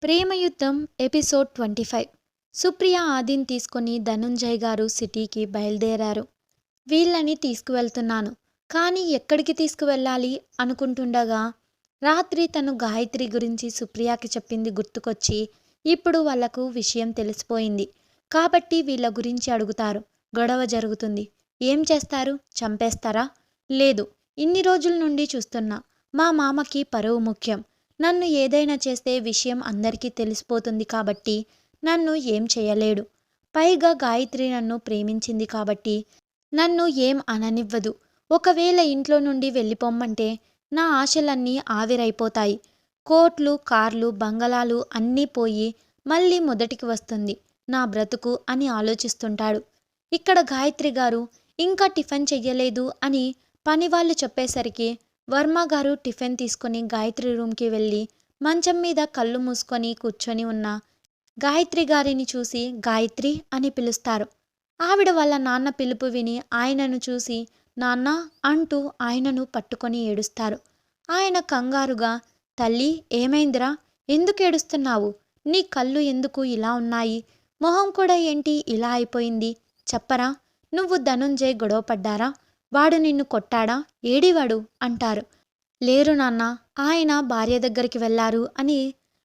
ప్రేమయుద్ధం episode 25. Supriya ఆదిని తీసుకొని ధనుంజయ్ గారు సిటీకి బయలుదేరారు. వీళ్ళని తీసుకువెళ్తున్నాను, కానీ ఎక్కడికి తీసుకువెళ్ళాలి అనుకుంటుండగా రాత్రి తను గాయత్రి గురించి సుప్రియకి చెప్పింది గుర్తుకొచ్చి ఇప్పుడు వాళ్లకు విషయం తెలిసిపోయింది కాబట్టి వీళ్ళ గురించి అడుగుతారు. గొడవ జరుగుతుంది. ఏం చేస్తారు? చంపేస్తారా? లేదు, ఇన్ని రోజుల నుండి చూస్తున్నా. మా మామకి పరువు ముఖ్యం. నన్ను ఏదైనా చేస్తే విషయం అందరికీ తెలిసిపోతుంది కాబట్టి నన్ను ఏం చేయలేడు. పైగా గాయత్రి నన్ను ప్రేమించింది కాబట్టి నన్ను ఏం అననివ్వదు. ఒకవేళ ఇంట్లో నుండి వెళ్ళిపోమ్మంటే నా ఆశలన్నీ ఆవిరైపోతాయి. కోట్లు, కార్లు, బంగళాలు అన్నీ పోయి మళ్ళీ మొదటికి వస్తుంది నా బ్రతుకు అని ఆలోచిస్తుంటాడు. ఇక్కడ గాయత్రి గారు ఇంకా టిఫిన్ చెయ్యలేదు అని పనివాళ్ళు చెప్పేసరికి వర్మ గారు టిఫిన్ తీసుకొని గాయత్రి రూమ్కి వెళ్ళి మంచం మీద కళ్ళు మూసుకొని కూర్చొని ఉన్న గాయత్రి గారిని చూసి గాయత్రి అని పిలుస్తారు. ఆవిడ వాళ్ళ నాన్న పిలుపు విని ఆయనను చూసి నాన్న అంటూ ఆయనను పట్టుకొని ఏడుస్తారు. ఆయన కంగారుగా తల్లి ఏమైందిరా? ఎందుకు ఏడుస్తున్నావు? నీ కళ్ళు ఎందుకు ఇలా ఉన్నాయి? మొహం కూడా ఏంటి ఇలా అయిపోయింది? చెప్పరా? నువ్వు ధనుంజయ్ గొడవ పడ్డారా? వాడు నిన్ను కొట్టాడా? ఏడివాడు అంటారు. లేరు నాన్న, ఆయన భార్య దగ్గరికి వెళ్ళారు అని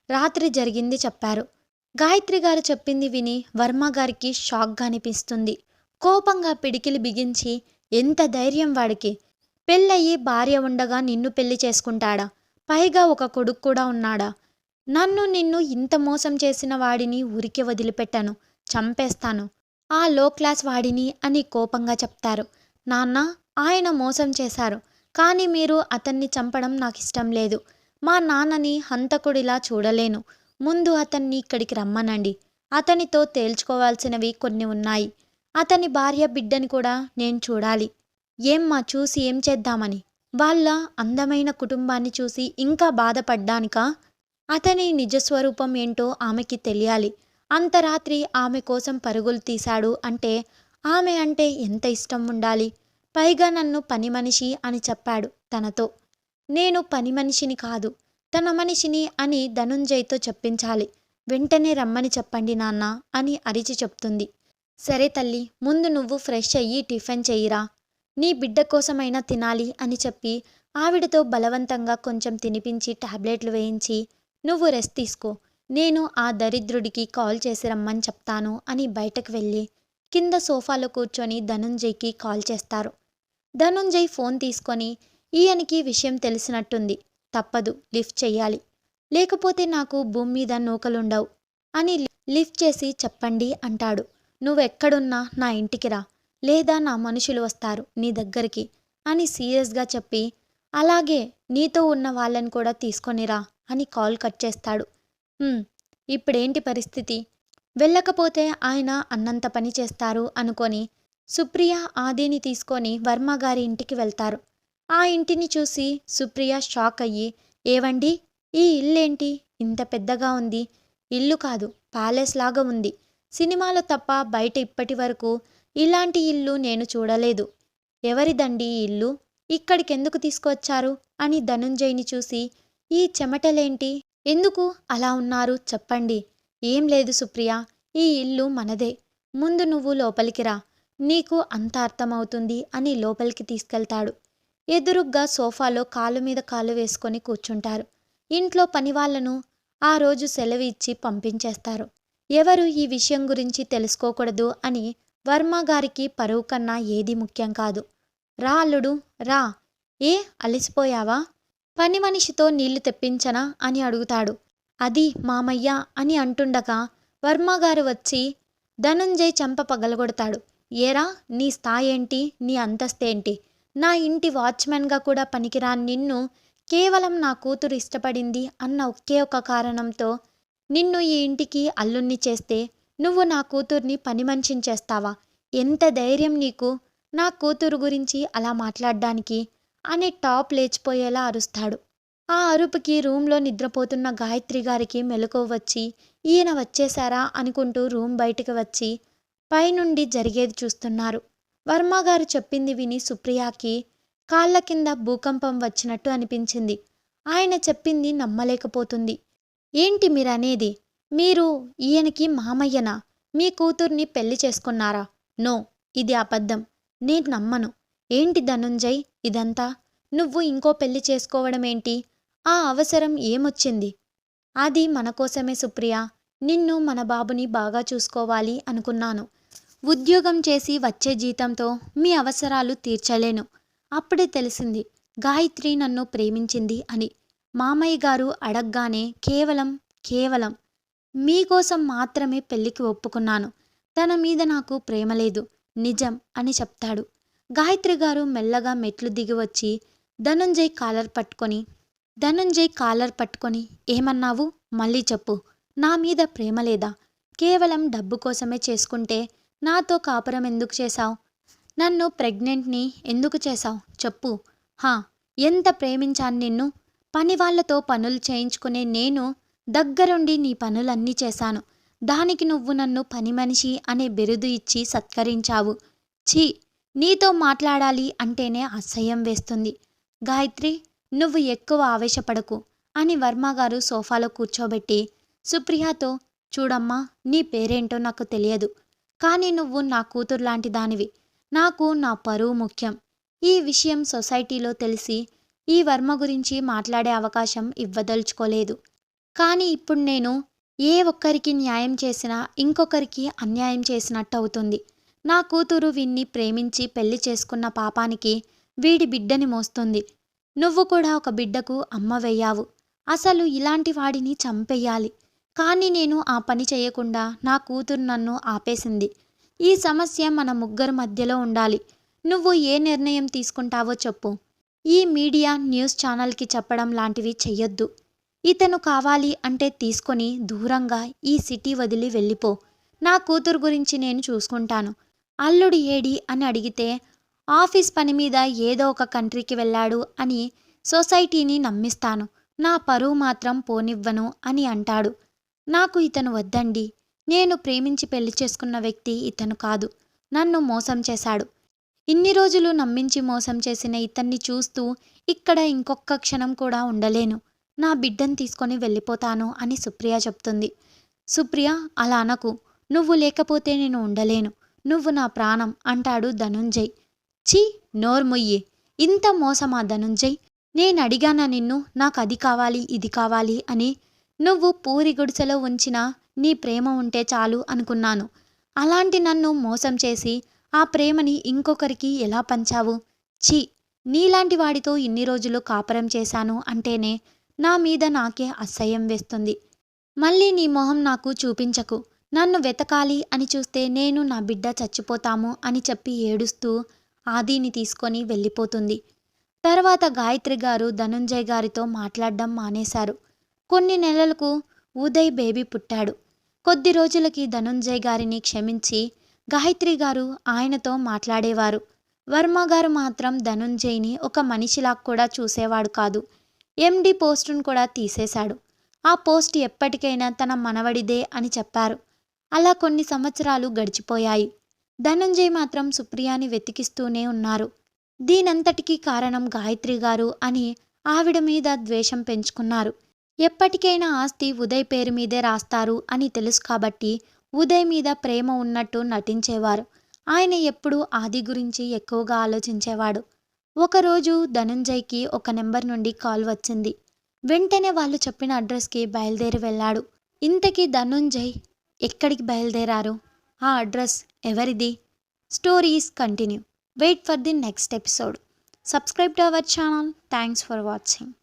రాత్రి జరిగింది చెప్పారు. గాయత్రి గారు చెప్పింది విని వర్మ గారికి షాక్గా అనిపిస్తుంది. కోపంగా పిడికిలి బిగించి ఎంత ధైర్యం వాడికి? పెళ్ళయి భార్య ఉండగా నిన్ను పెళ్లి చేసుకుంటాడా? పైగా ఒక కొడుకు కూడా ఉన్నాడా? నన్ను నిన్ను ఇంత మోసం చేసిన వాడిని ఊరికే వదిలిపెట్టాను, చంపేస్తాను. ఆ లో క్లాస్ వాడిని అని కోపంగా చెప్తారు. నాన్న, ఆయన మోసం చేశారు, కానీ మీరు అతన్ని చంపడం నాకు ఇష్టం లేదు. మా నాన్నని హంతకుడిలా చూడలేను. ముందు అతన్ని ఇక్కడికి రమ్మనండి. అతనితో తేల్చుకోవాల్సినవి కొన్ని ఉన్నాయి. అతని భార్య బిడ్డని కూడా నేను చూడాలి. ఏమ్మా, చూసి ఏం చేద్దామని? వాళ్ళ అందమైన కుటుంబాన్ని చూసి ఇంకా బాధపడ్డానికా? అతని నిజస్వరూపం ఏంటో ఆమెకి తెలియాలి. అంత రాత్రి ఆమె కోసం పరుగులు తీశాడు అంటే ఆమె అంటే ఎంత ఇష్టం ఉండాలి? పైగా నన్ను పని మనిషి అని చెప్పాడు తనతో. నేను పని మనిషిని కాదు, తన మనిషిని అని ధనుంజయ్తో చెప్పించాలి. వెంటనే రమ్మని చెప్పండి నాన్న అని అరిచి చెప్తుంది. సరే తల్లి, ముందు నువ్వు ఫ్రెష్ అయ్యి టిఫిన్ చెయ్యిరా. నీ బిడ్డ కోసమైనా తినాలి అని చెప్పి ఆవిడతో బలవంతంగా కొంచెం తినిపించి టాబ్లెట్లు వేయించి నువ్వు రెస్ట్ తీసుకో, నేను ఆ దరిద్రుడికి కాల్ చేసి రమ్మని చెప్తాను అని బయటకు వెళ్ళి కింద సోఫాలో కూర్చొని ధనుంజయ్కి కాల్ చేస్తారు. ధనుంజయ్ ఫోన్ తీసుకొని ఈయనకి విషయం తెలిసినట్టుంది, తప్పదు లిఫ్ట్ చెయ్యాలి, లేకపోతే నాకు భూమి మీద నూకలుండవు అని లిఫ్ట్ చేసి చెప్పండి అంటాడు. నువ్వెక్కడున్నా నా ఇంటికి రా, లేదా నా మనుషులు వస్తారు నీ దగ్గరికి అని సీరియస్గా చెప్పి అలాగే నీతో ఉన్న వాళ్ళని కూడా తీసుకొనిరా అని కాల్ కట్ చేస్తాడు. ఇప్పుడేంటి పరిస్థితి? వెళ్ళకపోతే ఆయన అన్నంత పని చేస్తారు అనుకొని సుప్రియ ఆదిని తీసుకొని వర్మ గారి ఇంటికి వెళ్తారు. ఆ ఇంటిని చూసి సుప్రియ షాక్ అయ్యి ఏవండి, ఈ ఇల్లేంటి ఇంత పెద్దగా ఉంది? ఇల్లు కాదు, ప్యాలెస్ లాగా ఉంది. సినిమాలో తప్ప బయట ఇప్పటి వరకు ఇలాంటి ఇల్లు నేను చూడలేదు. ఎవరిదండి ఈ ఇల్లు? ఇక్కడికెందుకు తీసుకొచ్చారు అని ధనుంజయ్ని చూసి ఈ చెమటలేంటి, ఎందుకు అలా ఉన్నారు చెప్పండి. ఏం లేదు సుప్రియ, ఈ ఇల్లు మనదే. ముందు నువ్వు లోపలికి రా, నీకు అంత అర్థమవుతుంది అని లోపలికి తీసుకెళ్తాడు. ఎదురుగ్గా సోఫాలో కాలు మీద కాలు వేసుకొని కూర్చుంటారు. ఇంట్లో పనివాళ్లను ఆ రోజు సెలవు ఇచ్చి పంపించేస్తారు. ఎవరు ఈ విషయం గురించి తెలుసుకోకూడదు అని వర్మ గారికి పరువు కన్నా ఏది ముఖ్యం కాదు. రా అల్లుడు రా. ఏ అలసిపోయావా? పని మనిషితో నీళ్లు తెప్పించనా అని అడుగుతాడు. అది మామయ్య అని అంటుండగా వర్మగారు వచ్చి ధనుంజయ్ చెంప పగలగొడతాడు. ఏరా, నీ స్థాయి ఏంటి? నీ అంతస్తేంటి? నా ఇంటి వాచ్మెన్గా కూడా పనికిరాని నిన్ను కేవలం నా కూతురు ఇష్టపడింది అన్న ఒకే ఒక కారణంతో నిన్ను ఈ ఇంటికి అల్లుణ్ణి చేస్తే నువ్వు నా కూతుర్ని పని మనిషిని చేస్తావా? ఎంత ధైర్యం నీకు నా కూతురు గురించి అలా మాట్లాడడానికి అని టాప్ లేచిపోయేలా అరుస్తాడు. ఆ అరుపుకి రూమ్లో నిద్రపోతున్న గాయత్రి గారికి మెలకువ వచ్చి ఈయన వచ్చేశారా అనుకుంటూ రూమ్ బయటకు వచ్చి పైనుండి జరిగేది చూస్తున్నారు. వర్మగారు చెప్పింది విని సుప్రియకి కాళ్ళ కింద భూకంపం వచ్చినట్టు అనిపించింది. ఆయన చెప్పింది నమ్మలేకపోతుంది. ఏంటి మీరనేది? మీరు ఈయనకి మామయ్యనా? మీ కూతుర్ని పెళ్లి చేసుకున్నారా? నో, ఇది అబద్ధం. నేను నమ్మను. ఏంటి ధనుంజయ్ ఇదంతా? నువ్వు ఇంకో పెళ్లి చేసుకోవడమేంటి? ఆ అవసరం ఏమొచ్చింది? అది మన కోసమే సుప్రియ. నిన్ను మన బాబుని బాగా చూసుకోవాలి అనుకున్నాను. ఉద్యోగం చేసి వచ్చే జీతంతో మీ అవసరాలు తీర్చలేను. అప్పుడే తెలిసింది గాయత్రి నన్ను ప్రేమించింది అని. మామయ్య గారు అడగ్గానే కేవలం మీకోసం మాత్రమే పెళ్లికి ఒప్పుకున్నాను. తన మీద నాకు ప్రేమ లేదు, నిజం అని చెప్తాడు. గాయత్రి గారు మెల్లగా మెట్లు దిగి వచ్చి ధనుంజయ్ కాలర్ పట్టుకొని ఏమన్నావు? మళ్ళీ చెప్పు. నా మీద ప్రేమ లేదా? కేవలం డబ్బు కోసమే చేసుకుంటే నాతో కాపురం ఎందుకు చేశావు? నన్ను ప్రెగ్నెంట్ని ఎందుకు చేశావు? చెప్పు. హా, ఎంత ప్రేమించాను నిన్ను. పనివాళ్లతో పనులు చేయించుకునే నేను దగ్గరుండి నీ పనులన్నీ చేశాను. దానికి నువ్వు నన్ను పని మనిషి అనే బిరుదు ఇచ్చి సత్కరించావు. ఛీ, నీతో మాట్లాడాలి అంటేనే అసహ్యం వేస్తుంది. గాయత్రి, నువ్వు ఎక్కువ ఆవేశపడకు అని వర్మగారు సోఫాలో కూర్చోబెట్టి సుప్రియతో, చూడమ్మా, నీ పేరేంటో నాకు తెలియదు, కానీ నువ్వు నా కూతురు లాంటి దానివి. నాకు నా పరువు ముఖ్యం. ఈ విషయం సొసైటీలో తెలిసి ఈ వర్మ గురించి మాట్లాడే అవకాశం ఇవ్వదలుచుకోలేదు. కానీ ఇప్పుడు నేను ఏ ఒక్కరికి న్యాయం చేసినా ఇంకొకరికి అన్యాయం చేసినట్టు అవుతుంది. నా కూతురు వీణ్ణి ప్రేమించి పెళ్లి చేసుకున్న పాపానికి వీడి బిడ్డని మోస్తుంది. నువ్వు కూడా ఒక బిడ్డకు అమ్మ వెయ్యావు. అసలు ఇలాంటి వాడిని చంపెయ్యాలి. కానీ నేను ఆ పని చేయకుండా నా కూతురు నన్ను ఆపేసింది. ఈ సమస్య మన ముగ్గురు మధ్యలో ఉండాలి. నువ్వు ఏ నిర్ణయం తీసుకుంటావో చెప్పు. ఈ మీడియా న్యూస్ ఛానల్కి చెప్పడం లాంటివి చెయ్యొద్దు. ఇతను కావాలి అంటే తీసుకొని దూరంగా ఈ సిటీ వదిలి వెళ్ళిపో. నా కూతురు గురించి నేను చూసుకుంటాను. అల్లుడు ఏడి అని అడిగితే ఆఫీస్ పని మీద ఏదో ఒక కంట్రీకి వెళ్ళాడు అని సొసైటీని నమ్మిస్తాను. నా పరువు మాత్రం పోనివ్వను అని అంటాడు. నాకు ఇతను వద్దండి. నేను ప్రేమించి పెళ్లి చేసుకున్న వ్యక్తి ఇతను కాదు. నన్ను మోసం చేశాడు. ఇన్ని రోజులు నమ్మించి మోసం చేసిన ఇతన్ని చూస్తూ ఇక్కడ ఇంకొక్క క్షణం కూడా ఉండలేను. నా బిడ్డను తీసుకొని వెళ్ళిపోతాను అని సుప్రియ చెప్తుంది. సుప్రియ, అలా అనకు. నువ్వు లేకపోతే నేను ఉండలేను. నువ్వు నా ప్రాణం అంటాడు ధనుంజయ్. ఛీ, నోర్ముయ్యి. ఇంత మోసమా ధనుంజయ్? నేనడిగానా నిన్ను నాకు అది కావాలి ఇది కావాలి అని? నువ్వు పూరి గుడిసెలో ఉంచిన నీ ప్రేమ ఉంటే చాలు అనుకున్నాను. అలాంటి నన్ను మోసం చేసి ఆ ప్రేమని ఇంకొకరికి ఎలా పంచావు? ఛీ, నీలాంటి వాడితో ఇన్ని రోజులు కాపురం చేశాను అంటేనే నా మీద నాకే అసహ్యం వేస్తుంది. మళ్ళీ నీ మొహం నాకు చూపించకు. నన్ను వెతకాలి అని చూస్తే నేను నా బిడ్డ చచ్చిపోతాము అని చెప్పి ఏడుస్తూ ఆదిని తీసుకొని వెళ్ళిపోతుంది. తర్వాత గాయత్రి గారు ధనుంజయ్ గారితో మాట్లాడడం మానేశారు. కొన్ని నెలలకు ఉదయ్ బేబీ పుట్టాడు. కొద్ది రోజులకి ధనుంజయ్ గారిని క్షమించి గాయత్రి గారు ఆయనతో మాట్లాడేవారు. వర్మ గారు మాత్రం ధనుంజయ్ని ఒక మనిషిలా కూడా చూసేవాడు కాదు. ఎండి పోస్టును కూడా తీసేశాడు. ఆ పోస్ట్ ఎప్పటికైనా తన మనవడిదే అని చెప్పారు. అలా కొన్ని సంవత్సరాలు గడిచిపోయాయి. ధనుంజయ్ మాత్రం సుప్రియాని వెతికిస్తూనే ఉన్నారు. దీనంతటికీ కారణం గాయత్రి గారు అని ఆవిడ మీద ద్వేషం పెంచుకున్నారు. ఎప్పటికైనా ఆస్తి ఉదయ్ పేరు మీదే రాస్తారు అని తెలుసు కాబట్టి ఉదయ్ మీద ప్రేమ ఉన్నట్టు నటించేవారు. ఆయన ఎప్పుడూ ఆది గురించి ఎక్కువగా ఆలోచించేవాడు. ఒకరోజు ధనుంజయ్కి ఒక నెంబర్ నుండి కాల్ వచ్చింది. వెంటనే వాళ్ళు చెప్పిన అడ్రస్కి బయలుదేరి వెళ్ళాడు. ఇంతకీ ధనుంజయ్ ఎక్కడికి బయలుదేరారు? ఆ అడ్రస్ ఎవరిది? Story is continue. Wait for the next episode. Subscribe to our channel. Thanks for watching.